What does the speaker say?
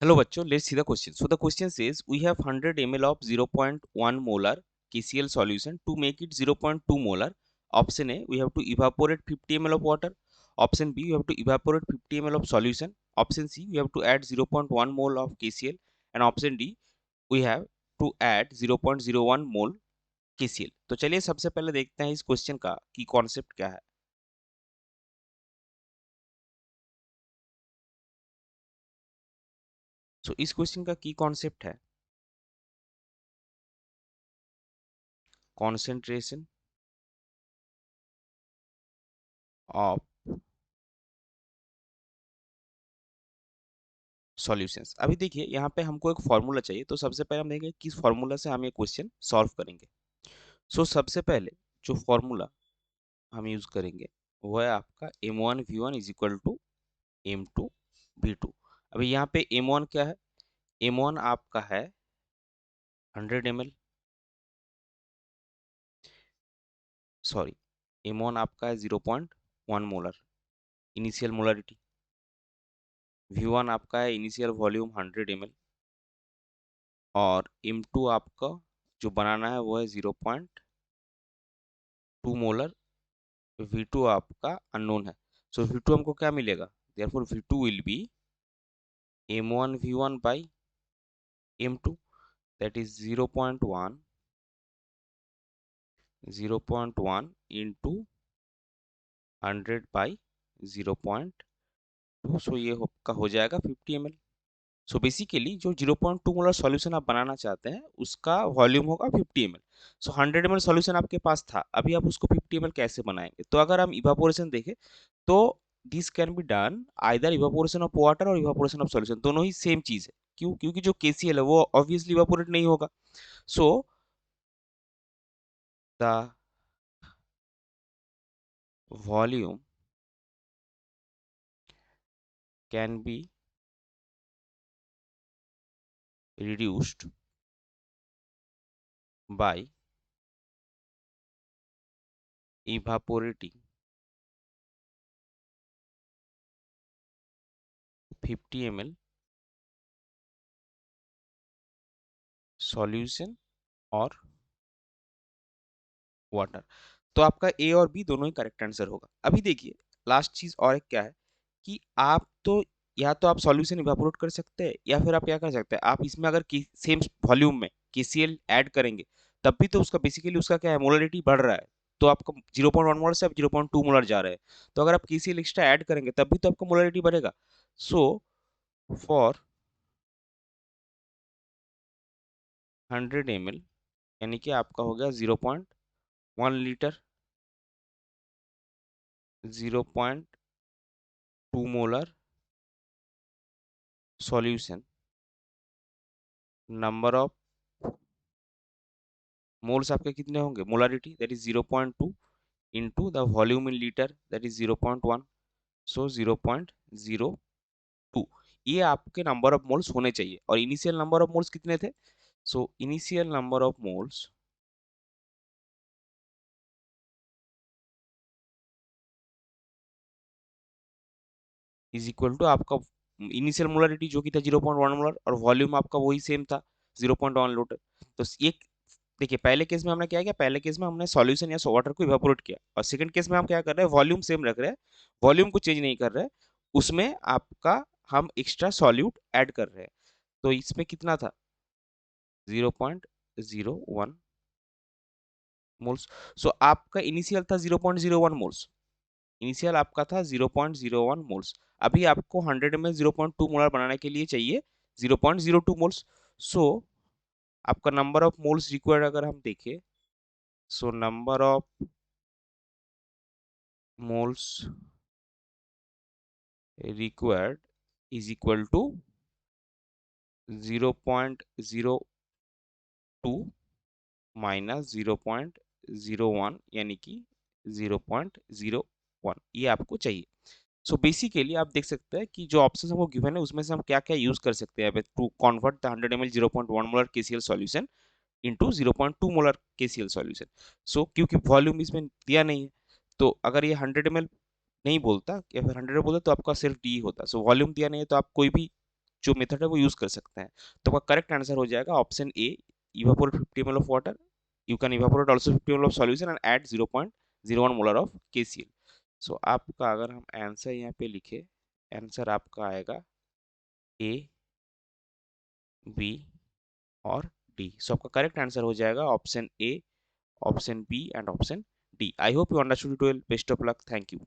Hello bachcho, let's see the question. So the question says we have 100 ml of 0.1 molar KCl solution. To make it 0.2 molar, option A, we have to evaporate 50 ml of water. Option B, we have to evaporate 50 ml of solution. Option C, we have to add 0.1 mole of KCl. And option D, we have to add 0.01 mole KCl. तो चलिए सबसे पहले देखते हैं इस question का की concept क्या है. सो इस क्वेश्चन का की कॉन्सेप्ट है कॉन्सेंट्रेशन ऑफ सॉल्यूशंस. अभी देखिए यहाँ पे हमको एक फॉर्मूला चाहिए, तो सबसे पहले हम देखेंगे किस फॉर्मूला से हम ये क्वेश्चन सॉल्व करेंगे. सो सबसे पहले जो फॉर्मूला हम यूज करेंगे वो है आपका m1v1 is equal to m2v2. अभी यहाँ पे m1 क्या है, m1 आपका है 100 ml, सॉरी m1 आपका है 0.1 मोलर इनिशियल मोलरिटी. v1 आपका है इनिशियल वॉल्यूम 100 ml और m2 आपका जो बनाना है वो है 0.2 मोलर. V2 आपका अननोन है. सो V2 हमको क्या मिलेगा, therefore V2 will be m1 v1 by m2, that is 0.1 into 100 by 0.2. सो ये का हो जाएगा 50 ml. सो बेसिकली जो 0.2 मोलर सॉल्यूशन आप बनाना चाहते हैं उसका वॉल्यूम होगा 50 ml. सो 100 ml सॉल्यूशन आपके पास था, अभी आप उसको 50 ml कैसे बनाएंगे. तो अगर हम इवापोरेशन देखें तो this can be done either evaporation of water और इवापोरेशन ऑफ सॉल्यूशन, दोनों ही सेम चीज है. क्यों, क्योंकि जो KCl है वो ऑब्वियसली इवापोरेट नहीं होगा. So the volume can be reduced by evaporating 50 ml solution और वाटर. तो आपका ए और बी दोनों ही करेक्ट आंसर होगा. अभी देखिए लास्ट चीज और एक क्या है कि आप तो या तो आप सॉल्यूशन इवेपोरेट कर सकते हैं या फिर आप क्या कर सकते हैं, आप इसमें अगर सेम वॉल्यूम में KCl ऐड करेंगे तब भी तो उसका बेसिकली उसका क्या है, मोलरिटी बढ़ रहा है. तो आपका 0.1 मोलर से आप 0.2 मोलर जा रहे हैं. तो अगर आप KCl एक्स्ट्रा ऐड करेंगे तब भी तो आपका मोलरिटी बढ़ेगा. सो फॉर 100 ml यानी कि आपका हो गया 0.1 litre 0.2 molar solution, number of moles आपके कितने होंगे, molarity that is 0.2 into the volume in litre that is 0.1. सो 0.02 ये आपके नंबर ऑफ मोल्स होने चाहिए. और इनिशियल नंबर ऑफ मोल्स कितने थे, so initial number of moles is equal to आपका इनिशियल मोलारिटी जो कि था 0.1 मोलर और वॉल्यूम आपका वही सेम था 0.1 लीटर. तो ये देखिए पहले केस में हमने क्या किया, पहले केस में हमने सॉल्यूशन या वाटर को इवेपोरेट किया और सेकंड केस में हम क्या कर रहे हैं, वॉल्यूम सेम रख रहे हैं, वॉल्यूम को चेंज नहीं कर रहे हैं, उसमें आपका हम एक्स्ट्रा सॉल्यूट ऐड कर रहे हैं. तो इसमें कितना था 0.01 मोल्स. सो आपका इनिशियल था 0.01 मोल्स, इनिशियल आपका था 0.01 मोल्स. अभी आपको 100 में 0.2 मोलर बनाने के लिए चाहिए 0.02 मोल्स. सो आपका नंबर ऑफ मोल्स रिक्वायर्ड अगर हम देखें, so number of moles required is equal to 0.02 minus 0.01 यानी कि 0.01 ये आपको चाहिए. सो बेसिकली आप देख सकते हैं कि जो ऑप्शन हमको गिवन है उसमें से हम क्या क्या यूज कर सकते हैं to convert the 100 ml 0.1 molar KCl solution into 0.2 molar KCl solution. So क्योंकि वॉल्यूम इसमें दिया नहीं है तो अगर ये 100 ml नहीं बोलता या फिर 100 बोलता तो आपका सिर्फ डी होता. सो वॉल्यूम दिया नहीं है तो आप कोई भी जो मेथड है वो यूज कर सकते हैं। तो आपका करेक्ट आंसर हो जाएगा option A, evaporate 50 ml of water. You can evaporate also 50 ml of solution and add 0.01 molar of KCl. सो आपका अगर हम आंसर यहाँ पे लिखे, आंसर आपका आएगा ए, बी और डी। सो आपका करेक्ट आंसर हो जाएगा option A, option B and option D. I hope you understood it well. Best of luck. Thank you.